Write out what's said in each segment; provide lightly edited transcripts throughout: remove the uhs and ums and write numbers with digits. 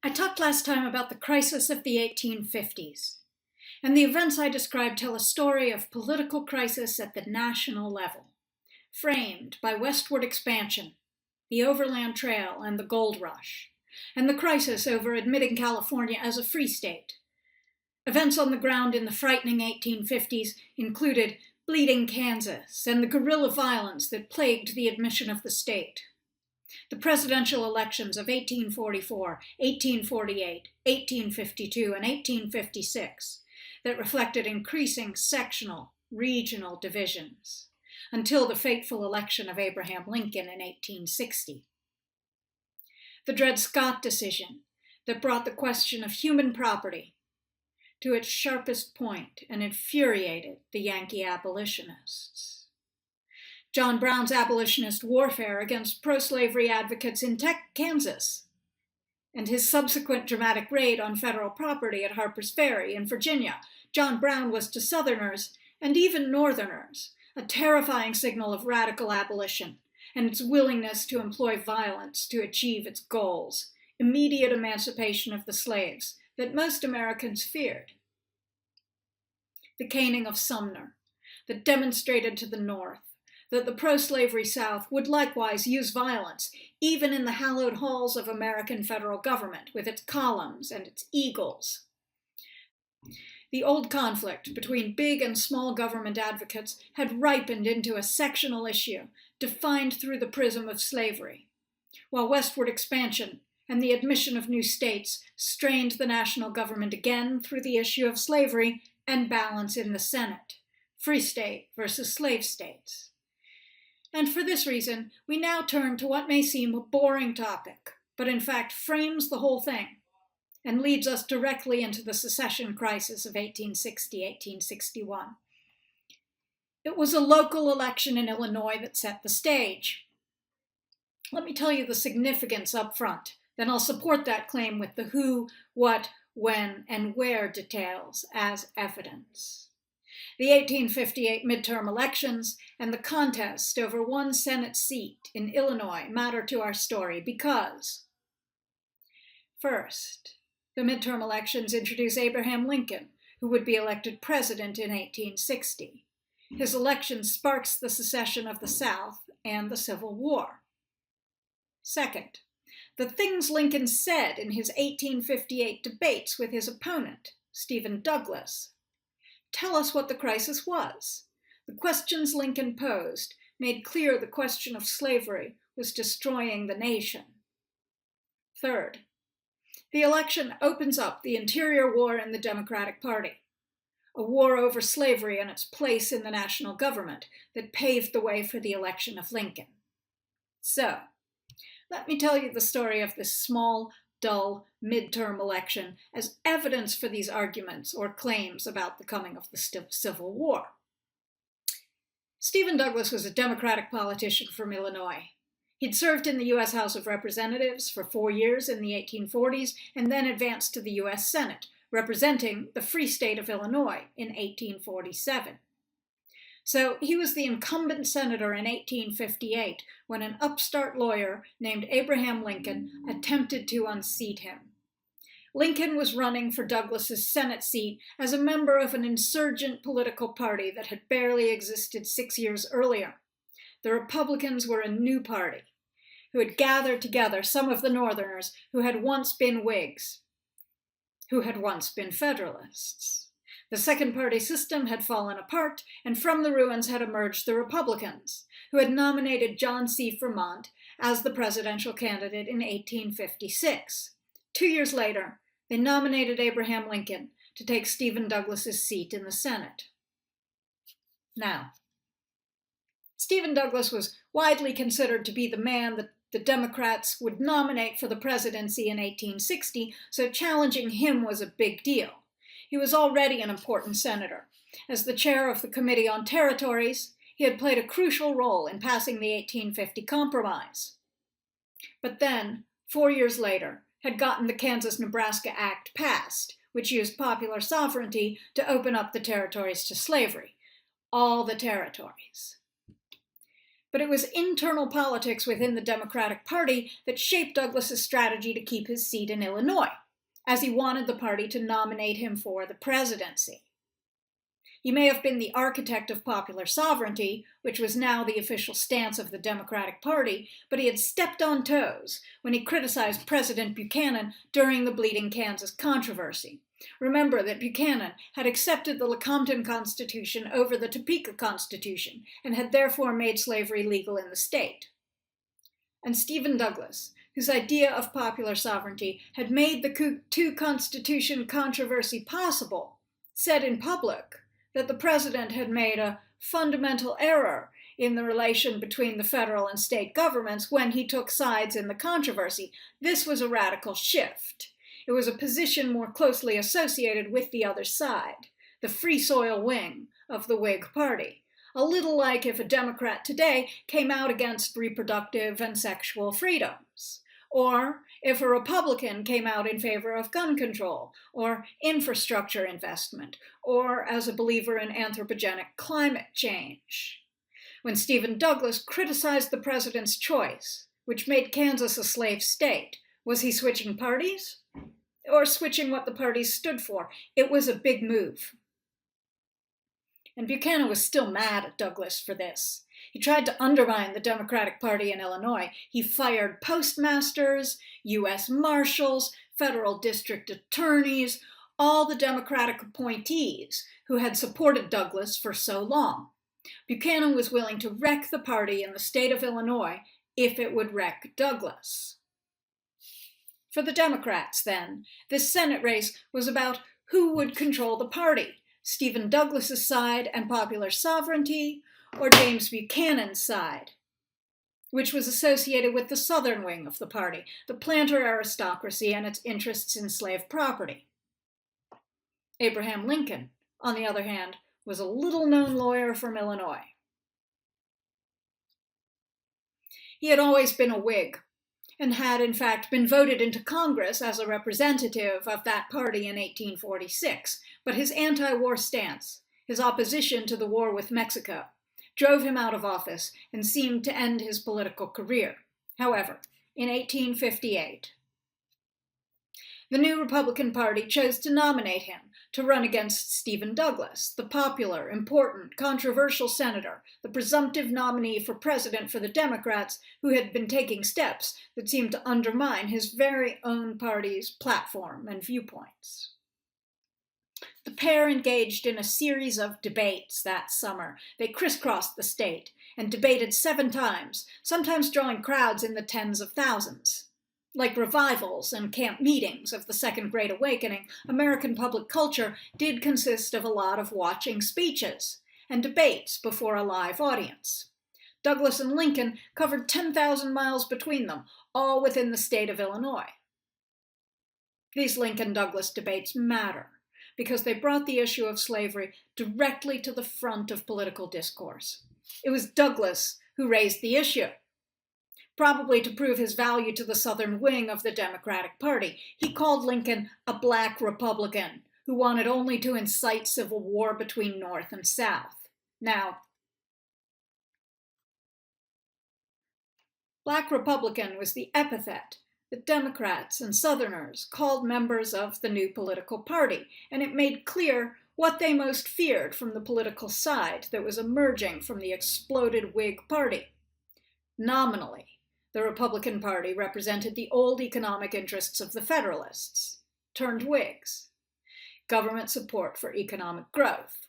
I talked last time about the crisis of the 1850s, and the events I described tell a story of political crisis at the national level, framed by westward expansion, the Overland Trail and the Gold Rush, and the crisis over admitting California as a free state. Events on the ground in the frightening 1850s included Bleeding Kansas and the guerrilla violence that plagued the admission of the state. The presidential elections of 1844, 1848, 1852, and 1856 that reflected increasing sectional, regional divisions, until the fateful election of Abraham Lincoln in 1860. The Dred Scott decision that brought the question of human property to its sharpest point and infuriated the Yankee abolitionists. John Brown's abolitionist warfare against pro-slavery advocates in Kansas, and his subsequent dramatic raid on federal property at Harper's Ferry in Virginia. John Brown was to Southerners, and even Northerners, a terrifying signal of radical abolition and its willingness to employ violence to achieve its goals, immediate emancipation of the slaves that most Americans feared. The caning of Sumner, that demonstrated to the North that the pro-slavery South would likewise use violence, even in the hallowed halls of American federal government, with its columns and its eagles. The old conflict between big and small government advocates had ripened into a sectional issue, defined through the prism of slavery, while westward expansion and the admission of new states strained the national government again through the issue of slavery and balance in the Senate, free state versus slave states. And for this reason, we now turn to what may seem a boring topic, but in fact frames the whole thing and leads us directly into the secession crisis of 1860-1861. It was a local election in Illinois that set the stage. Let me tell you the significance up front, then I'll support that claim with the who, what, when, and where details as evidence. The 1858 midterm elections and the contest over one Senate seat in Illinois matter to our story because, first, the midterm elections introduce Abraham Lincoln, who would be elected president in 1860. His election sparks the secession of the South and the Civil War. Second, the things Lincoln said in his 1858 debates with his opponent, Stephen Douglas, tell us what the crisis was. The questions Lincoln posed made clear the question of slavery was destroying the nation. Third, the election opens up the interior war in the Democratic Party, a war over slavery and its place in the national government that paved the way for the election of Lincoln. So, let me tell you the story of this small, dull midterm election as evidence for these arguments or claims about the coming of the Civil War. Stephen Douglas was a Democratic politician from Illinois. He'd served in the U.S. House of Representatives for 4 years in the 1840s and then advanced to the U.S. Senate, representing the Free State of Illinois in 1847. So he was the incumbent senator in 1858 when an upstart lawyer named Abraham Lincoln attempted to unseat him. Lincoln was running for Douglas's Senate seat as a member of an insurgent political party that had barely existed 6 years earlier. The Republicans were a new party who had gathered together some of the Northerners who had once been Whigs, who had once been Federalists. The second-party system had fallen apart, and from the ruins had emerged the Republicans, who had nominated John C. Fremont as the presidential candidate in 1856. 2 years later, they nominated Abraham Lincoln to take Stephen Douglas's seat in the Senate. Now, Stephen Douglas was widely considered to be the man that the Democrats would nominate for the presidency in 1860, so challenging him was a big deal. He was already an important senator. As the chair of the Committee on Territories, he had played a crucial role in passing the 1850 Compromise. But then, 4 years later, had gotten the Kansas-Nebraska Act passed, which used popular sovereignty to open up the territories to slavery, all the territories. but it was internal politics within the Democratic Party that shaped Douglas's strategy to keep his seat in Illinois, as he wanted the party to nominate him for the presidency. He may have been the architect of popular sovereignty, which was now the official stance of the Democratic Party, but he had stepped on toes when he criticized President Buchanan during the Bleeding Kansas controversy. Remember that Buchanan had accepted the Lecompton Constitution over the Topeka Constitution and had therefore made slavery legal in the state. And Stephen Douglas, whose idea of popular sovereignty had made the two-constitution controversy possible, said in public that the president had made a fundamental error in the relation between the federal and state governments when he took sides in the controversy. This was a radical shift. It was a position more closely associated with the other side, the free soil wing of the Whig Party, a little like if a Democrat today came out against reproductive and sexual freedoms, or if a Republican came out in favor of gun control, or infrastructure investment, or as a believer in anthropogenic climate change. When Stephen Douglas criticized the president's choice, which made Kansas a slave state, was he switching parties? Or switching what the parties stood for? It was a big move. And Buchanan was still mad at Douglas for this. He tried to undermine the Democratic Party in Illinois. He fired postmasters, U.S. Marshals, federal district attorneys, all the Democratic appointees who had supported Douglas for so long. Buchanan was willing to wreck the party in the state of Illinois if it would wreck Douglas. For the Democrats, then, this Senate race was about who would control the party, Stephen Douglas's side and popular sovereignty, or James Buchanan's side, which was associated with the southern wing of the party, the planter aristocracy and its interests in slave property. Abraham Lincoln, on the other hand, was a little-known lawyer from Illinois. He had always been a Whig, and had in fact been voted into Congress as a representative of that party in 1846, but his anti-war stance, his opposition to the war with Mexico, drove him out of office and seemed to end his political career. However, in 1858, the new Republican Party chose to nominate him to run against Stephen Douglas, the popular, important, controversial senator, the presumptive nominee for president for the Democrats, who had been taking steps that seemed to undermine his very own party's platform and viewpoints. The pair engaged in a series of debates that summer. They crisscrossed the state and debated 7 times, sometimes drawing crowds in the tens of thousands. Like revivals and camp meetings of the Second Great Awakening, American public culture did consist of a lot of watching speeches and debates before a live audience. Douglas and Lincoln covered 10,000 miles between them, all within the state of Illinois. These Lincoln-Douglas debates matter because they brought the issue of slavery directly to the front of political discourse. It was Douglas who raised the issue, probably to prove his value to the southern wing of the Democratic Party. He called Lincoln a black Republican who wanted only to incite civil war between North and South. Now, black Republican was the epithet that Democrats and Southerners called members of the new political party, and it made clear what they most feared from the political side that was emerging from the exploded Whig Party. Nominally, the Republican Party represented the old economic interests of the Federalists, turned Whigs, government support for economic growth.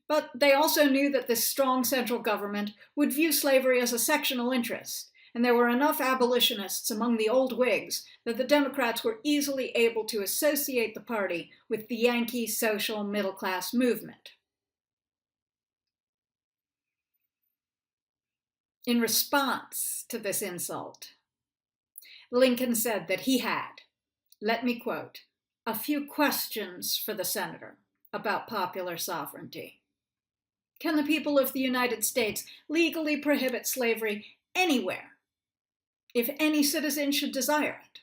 But they also knew that this strong central government would view slavery as a sectional interest, and there were enough abolitionists among the old Whigs that the Democrats were easily able to associate the party with the Yankee social middle-class movement. In response to this insult, Lincoln said that he had, let me quote, a few questions for the senator about popular sovereignty. Can the people of the United States legally prohibit slavery anywhere if any citizen should desire it?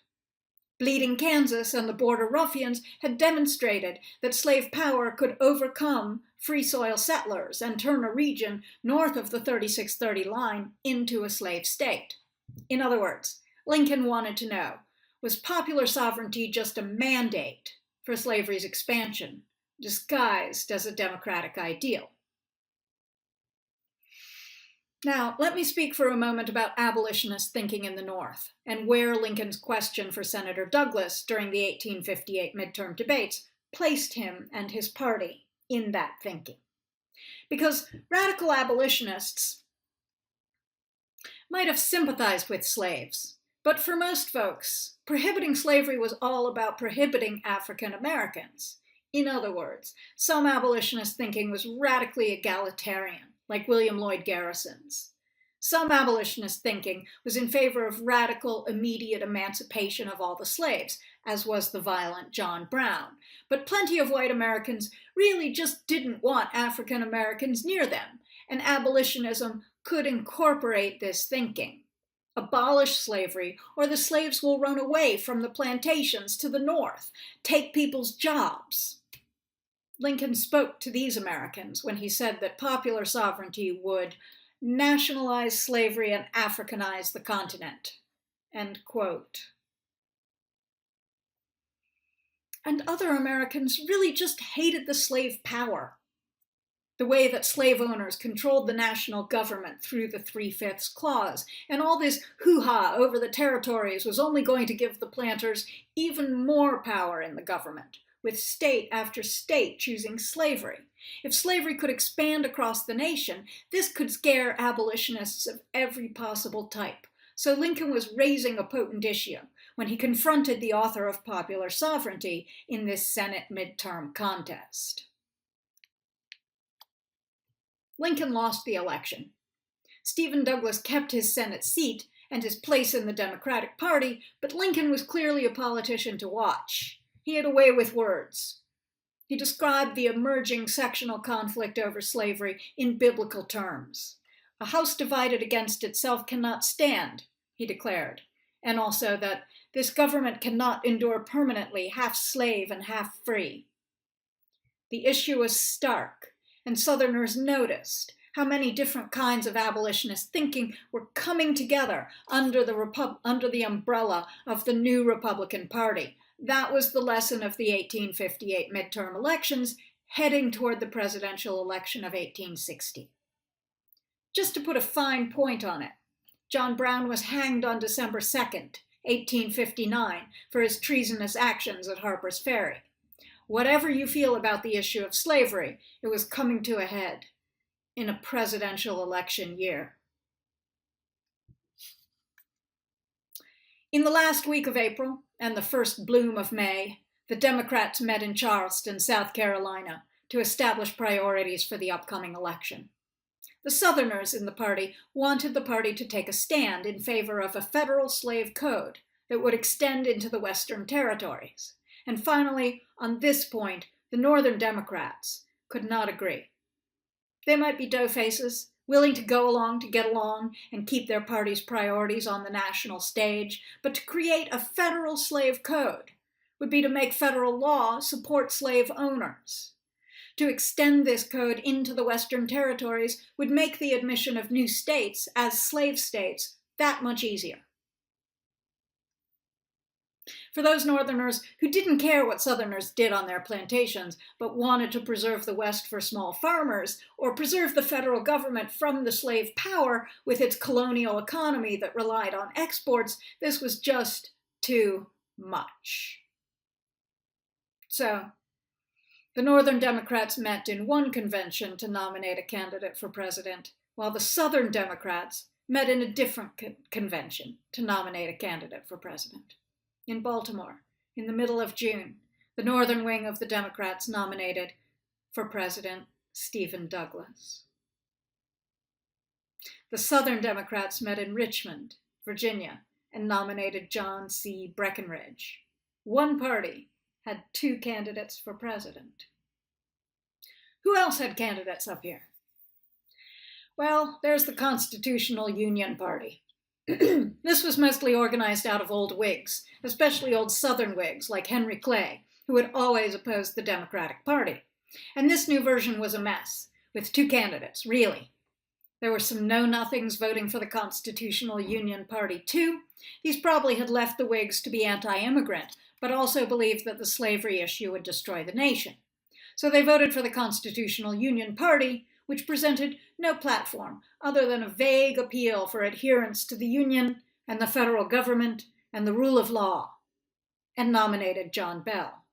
Bleeding Kansas and the border ruffians had demonstrated that slave power could overcome free soil settlers and turn a region north of the 3630 line into a slave state. In other words, Lincoln wanted to know, was popular sovereignty just a mandate for slavery's expansion, disguised as a democratic ideal? Now, let me speak for a moment about abolitionist thinking in the North and where Lincoln's question for Senator Douglas during the 1858 midterm debates placed him and his party in that thinking. Because radical abolitionists might have sympathized with slaves, but for most folks, prohibiting slavery was all about prohibiting African Americans. In other words, some abolitionist thinking was radically egalitarian, like William Lloyd Garrison's. Some abolitionist thinking was in favor of radical, immediate emancipation of all the slaves, as was the violent John Brown. But plenty of white Americans really just didn't want African Americans near them, and abolitionism could incorporate this thinking. Abolish slavery, or the slaves will run away from the plantations to the north, take people's jobs. Lincoln spoke to these Americans when he said that popular sovereignty would nationalize slavery and Africanize the continent. End quote. And other Americans really just hated the slave power, the way that slave owners controlled the national government through the 3/5 clause, and all this hoo-ha over the territories was only going to give the planters even more power in the government, with state after state choosing slavery. If slavery could expand across the nation, this could scare abolitionists of every possible type. So Lincoln was raising a potent issue when he confronted the author of Popular Sovereignty in this Senate midterm contest. Lincoln lost the election. Stephen Douglas kept his Senate seat and his place in the Democratic Party, but Lincoln was clearly a politician to watch. He had a way with words. He described the emerging sectional conflict over slavery in biblical terms. A house divided against itself cannot stand, he declared, and also that this government cannot endure permanently half slave and half free. The issue was stark, and Southerners noticed how many different kinds of abolitionist thinking were coming together under the umbrella of the new Republican Party. That was the lesson of the 1858 midterm elections, heading toward the presidential election of 1860. Just to put a fine point on it, John Brown was hanged on December 2nd, 1859, for his treasonous actions at Harper's Ferry. Whatever you feel about the issue of slavery, it was coming to a head in a presidential election year. In the last week of April and the first bloom of May, the Democrats met in Charleston, South Carolina, to establish priorities for the upcoming election. The Southerners in the party wanted the party to take a stand in favor of a federal slave code that would extend into the Western territories. And finally, on this point, the Northern Democrats could not agree. They might be doughfaces, willing to go along to get along and keep their party's priorities on the national stage, but to create a federal slave code would be to make federal law support slave owners. To extend this code into the Western territories would make the admission of new states as slave states that much easier. For those Northerners who didn't care what Southerners did on their plantations, but wanted to preserve the West for small farmers, or preserve the federal government from the slave power with its colonial economy that relied on exports, this was just too much. So, the Northern Democrats met in one convention to nominate a candidate for president, while the Southern Democrats met in a different convention to nominate a candidate for president. In Baltimore, in the middle of June, the northern wing of the Democrats nominated for president Stephen Douglas. The Southern Democrats met in Richmond, Virginia, and nominated John C. Breckinridge. One party had two candidates for president. Who else had candidates up here? Well, there's the Constitutional Union Party. This was mostly organized out of old Whigs, especially old Southern Whigs like Henry Clay, who had always opposed the Democratic Party. And this new version was a mess, with two candidates, really. There were some know-nothings voting for the Constitutional Union Party, too. These probably had left the Whigs to be anti-immigrant, but also believed that the slavery issue would destroy the nation. So they voted for the Constitutional Union Party, which presented no platform other than a vague appeal for adherence to the Union and the federal government and the rule of law, and nominated John Bell.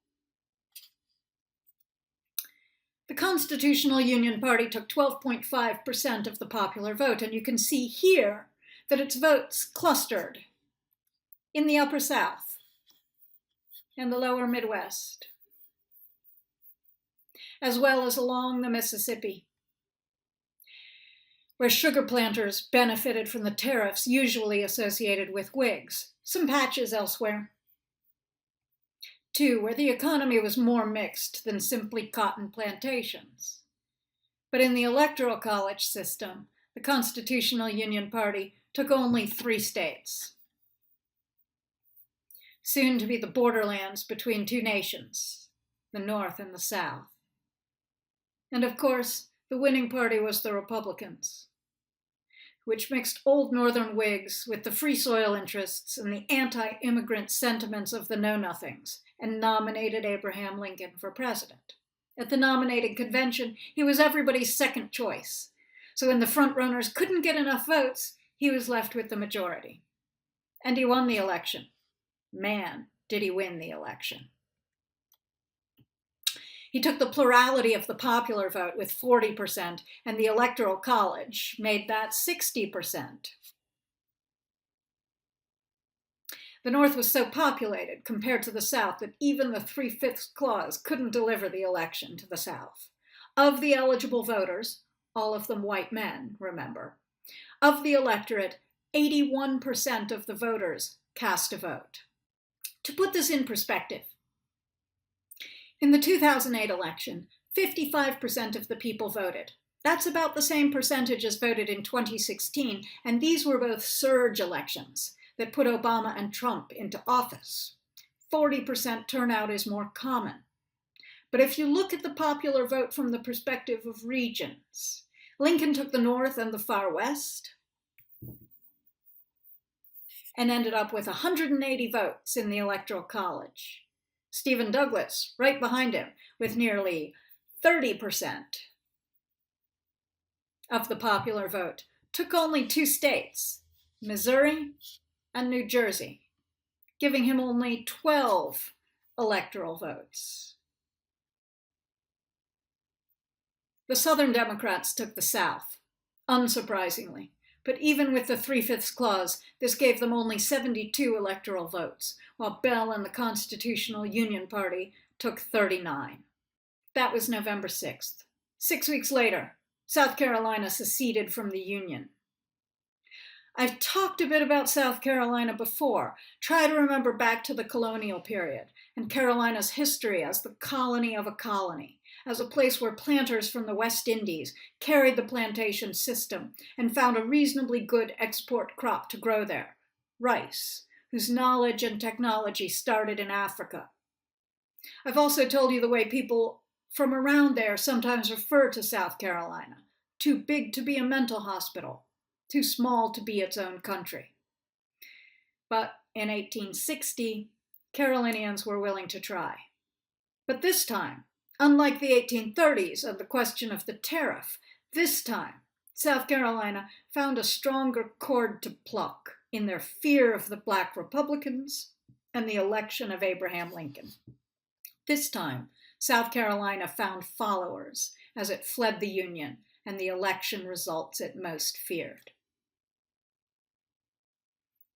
The Constitutional Union Party took 12.5% of the popular vote, and you can see here that its votes clustered in the Upper South and the Lower Midwest, as well as along the Mississippi, where sugar planters benefited from the tariffs usually associated with Whigs, some patches elsewhere. 2, where the economy was more mixed than simply cotton plantations. But in the Electoral College system, the Constitutional Union Party took only 3 states, soon to be the borderlands between two nations, the North and the South. And of course, the winning party was the Republicans, which mixed old Northern Whigs with the free soil interests and the anti-immigrant sentiments of the Know-Nothings, and nominated Abraham Lincoln for president. At the nominating convention, he was everybody's second choice. So when the frontrunners couldn't get enough votes, he was left with the majority. And he won the election. Man, did he win the election. He took the plurality of the popular vote with 40%, and the Electoral College made that 60%. The North was so populated compared to the South that even the 3/5 clause couldn't deliver the election to the South. Of the eligible voters, all of them white men, remember, of the electorate, 81% of the voters cast a vote. To put this in perspective, in the 2008 election, 55% of the people voted. That's about the same percentage as voted in 2016, and these were both surge elections that put Obama and Trump into office. 40% turnout is more common. But if you look at the popular vote from the perspective of regions, Lincoln took the North and the far West and ended up with 180 votes in the Electoral College. Stephen Douglas, right behind him, with nearly 30% of the popular vote, took only 2 states, Missouri and New Jersey, giving him only 12 electoral votes. The Southern Democrats took the South, unsurprisingly, but even with the 3/5 clause, this gave them only 72 electoral votes, while Bell and the Constitutional Union Party took 39. That was November 6th. 6 weeks later, South Carolina seceded from the Union. I've talked a bit about South Carolina before. Try to remember back to the colonial period and Carolina's history as the colony of a colony, as a place where planters from the West Indies carried the plantation system and found a reasonably good export crop to grow there, rice, whose knowledge and technology started in Africa. I've also told you the way people from around there sometimes refer to South Carolina: too big to be a mental hospital, too small to be its own country. But in 1860, Carolinians were willing to try. But this time, unlike the 1830s and the question of the tariff, this time, South Carolina found a stronger cord to pluck in their fear of the Black Republicans and the election of Abraham Lincoln. This time, South Carolina found followers as it fled the Union and the election results it most feared.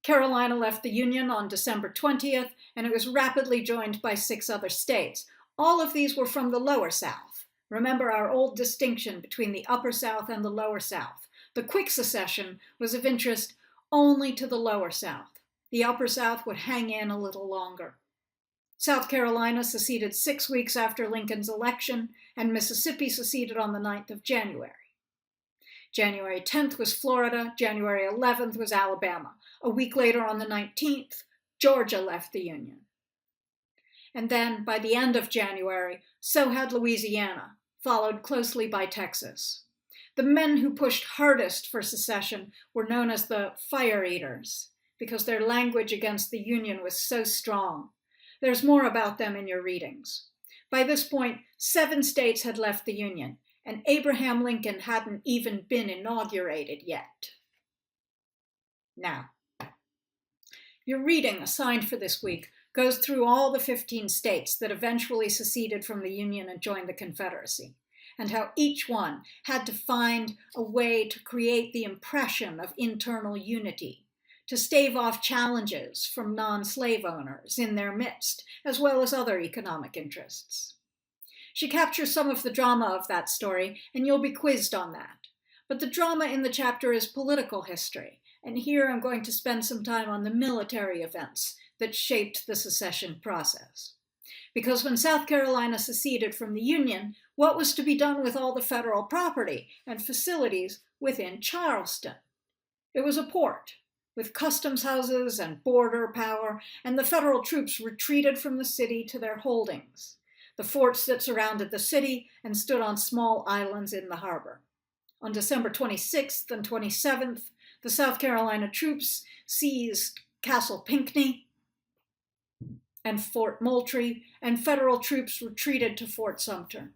Carolina left the Union on December 20th, and it was rapidly joined by 6 other states. All of these were from the Lower South. Remember our old distinction between the Upper South and the Lower South. The quick secession was of interest only to the Lower South. The Upper South would hang in a little longer. South Carolina seceded 6 weeks after Lincoln's election, and Mississippi seceded on the 9th of January. January 10th was Florida. January 11th was Alabama. A week later, on the 19th, Georgia left the Union. And then, by the end of January, so had Louisiana, followed closely by Texas. The men who pushed hardest for secession were known as the Fire Eaters, because their language against the Union was so strong. There's more about them in your readings. By this point, 7 states had left the Union, and Abraham Lincoln hadn't even been inaugurated yet. Now, your reading assigned for this week goes through all the 15 states that eventually seceded from the Union and joined the Confederacy, and how each one had to find a way to create the impression of internal unity, to stave off challenges from non-slave owners in their midst, as well as other economic interests. She captures some of the drama of that story, and you'll be quizzed on that. But the drama in the chapter is political history, and here I'm going to spend some time on the military events that shaped the secession process. Because when South Carolina seceded from the Union, what was to be done with all the federal property and facilities within Charleston? It was a port, with customs houses and border power, and the federal troops retreated from the city to their holdings, the forts that surrounded the city and stood on small islands in the harbor. On December 26th and 27th, the South Carolina troops seized Castle Pinckney and Fort Moultrie, and federal troops retreated to Fort Sumter.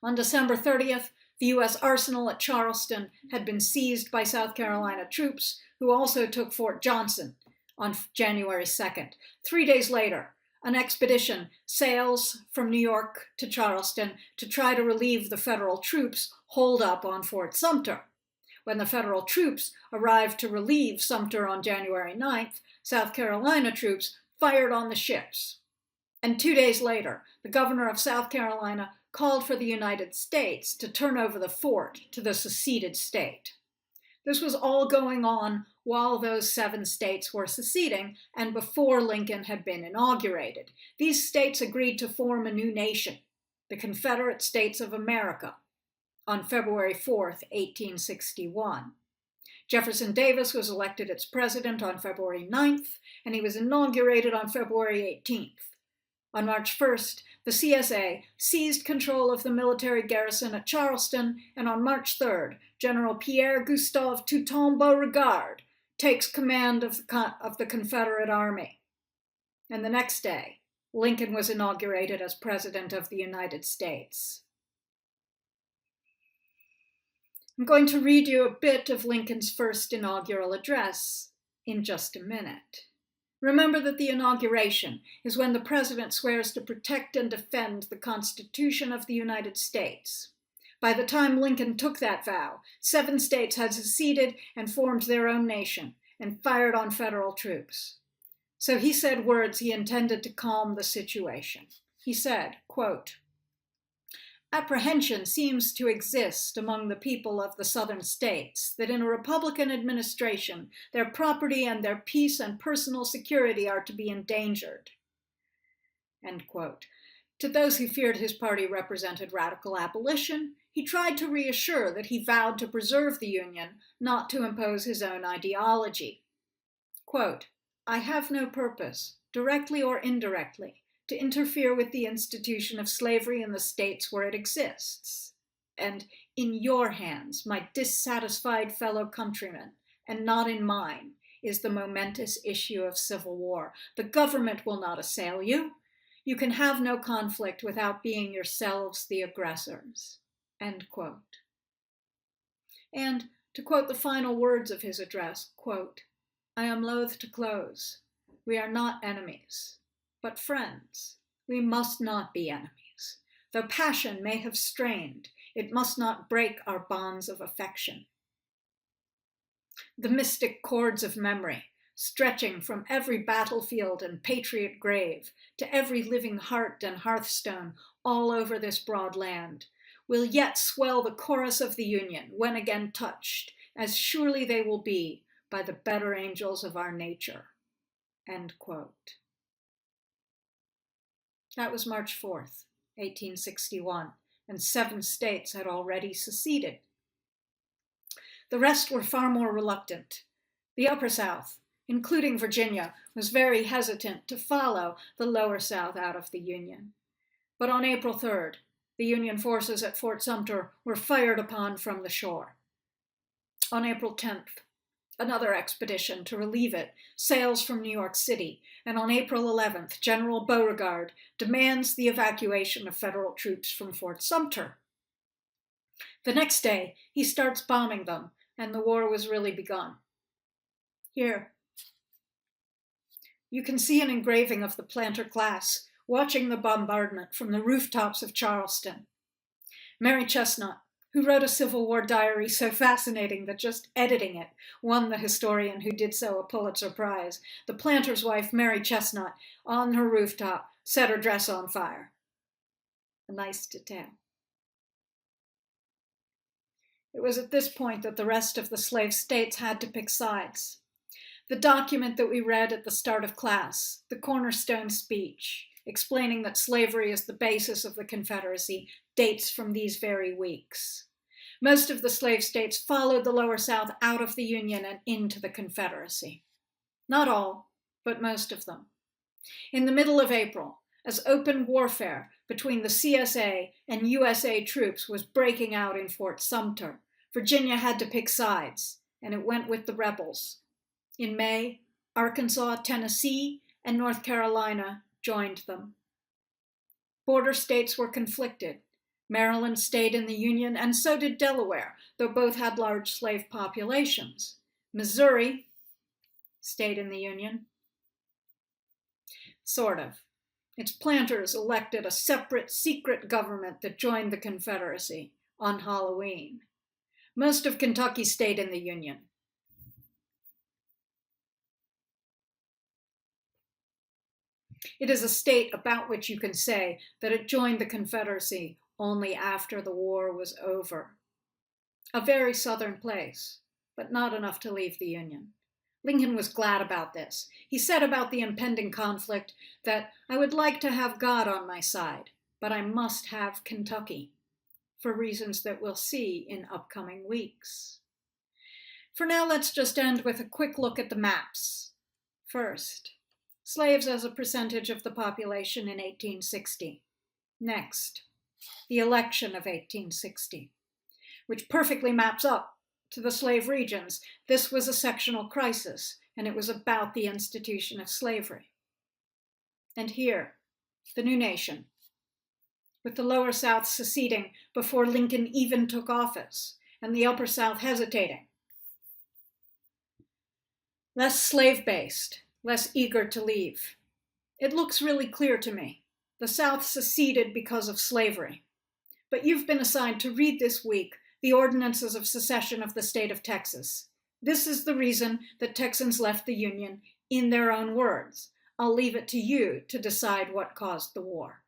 On December 30th, the U.S. arsenal at Charleston had been seized by South Carolina troops, who also took Fort Johnson on January 2nd. 3 days later, an expedition sails from New York to Charleston to try to relieve the federal troops holed up on Fort Sumter. When the federal troops arrived to relieve Sumter on January 9th, South Carolina troops fired on the ships. And 2 days later, the governor of South Carolina called for the United States to turn over the fort to the seceded state. This was all going on while those 7 states were seceding and before Lincoln had been inaugurated. These states agreed to form a new nation, the Confederate States of America, on February 4th, 1861. Jefferson Davis was elected its president on February 9th, and he was inaugurated on February 18th. On March 1st, the CSA seized control of the military garrison at Charleston, and on March 3rd, General Pierre Gustave Toutant Beauregard takes command of the Confederate Army. And the next day, Lincoln was inaugurated as President of the United States. I'm going to read you a bit of Lincoln's first inaugural address in just a minute. Remember that the inauguration is when the president swears to protect and defend the Constitution of the United States. By the time Lincoln took that vow, 7 states had seceded and formed their own nation and fired on federal troops. So he said words he intended to calm the situation. He said, quote, "Apprehension seems to exist among the people of the southern states that in a Republican administration their property and their peace and personal security are to be endangered." End quote. To those who feared his party represented radical abolition, he tried to reassure that he vowed to preserve the Union, not to impose his own ideology. Quote, "I have no purpose, directly or indirectly, to interfere with the institution of slavery in the states where it exists. And in your hands, my dissatisfied fellow countrymen, and not in mine, is the momentous issue of civil war. The government will not assail you. You can have no conflict without being yourselves the aggressors." End quote. And to quote the final words of his address, quote, "I am loath to close. We are not enemies, but friends. We must not be enemies. Though passion may have strained, it must not break our bonds of affection." The mystic cords of memory, stretching from every battlefield and patriot grave to every living heart and hearthstone all over this broad land, will yet swell the chorus of the Union when again touched, as surely they will be by the better angels of our nature. End quote. That was March 4th, 1861, and 7 states had already seceded. The rest were far more reluctant. The Upper South, including Virginia, was very hesitant to follow the Lower South out of the Union. But on April 3rd, the Union forces at Fort Sumter were fired upon from the shore. On April 10th, another expedition to relieve it sails from New York City, and on April 11th, General Beauregard demands the evacuation of federal troops from Fort Sumter. The next day, he starts bombing them, and the war was really begun. Here, you can see an engraving of the planter class watching the bombardment from the rooftops of Charleston. Mary Chesnut, who wrote a Civil War diary so fascinating that just editing it won the historian who did so a Pulitzer Prize, the planter's wife, Mary Chesnut, on her rooftop, set her dress on fire. A nice detail. It was at this point that the rest of the slave states had to pick sides. The document that we read at the start of class, the cornerstone speech, explaining that slavery is the basis of the Confederacy, dates from these very weeks. Most of the slave states followed the Lower South out of the Union and into the Confederacy. Not all, but most of them. In the middle of April, as open warfare between the CSA and USA troops was breaking out in Fort Sumter, Virginia had to pick sides, and it went with the rebels. In May, Arkansas, Tennessee, and North Carolina joined them. Border states were conflicted. Maryland stayed in the Union, and so did Delaware, though both had large slave populations. Missouri stayed in the Union. Sort of. Its planters elected a separate, secret government that joined the Confederacy on Halloween. Most of Kentucky stayed in the Union. It is a state about which you can say that it joined the Confederacy only after the war was over. A very southern place, but not enough to leave the Union. Lincoln was glad about this. He said about the impending conflict that I would like to have God on my side, but I must have Kentucky, for reasons that we'll see in upcoming weeks. For now, let's just end with a quick look at the maps. First, slaves as a percentage of the population in 1860. Next, the election of 1860, which perfectly maps up to the slave regions. This was a sectional crisis, and it was about the institution of slavery. And here, the new nation, with the Lower South seceding before Lincoln even took office, and the Upper South hesitating. Less slave-based, less eager to leave. It looks really clear to me. The South seceded because of slavery. But you've been assigned to read this week the ordinances of secession of the state of Texas. This is the reason that Texans left the Union in their own words. I'll leave it to you to decide what caused the war.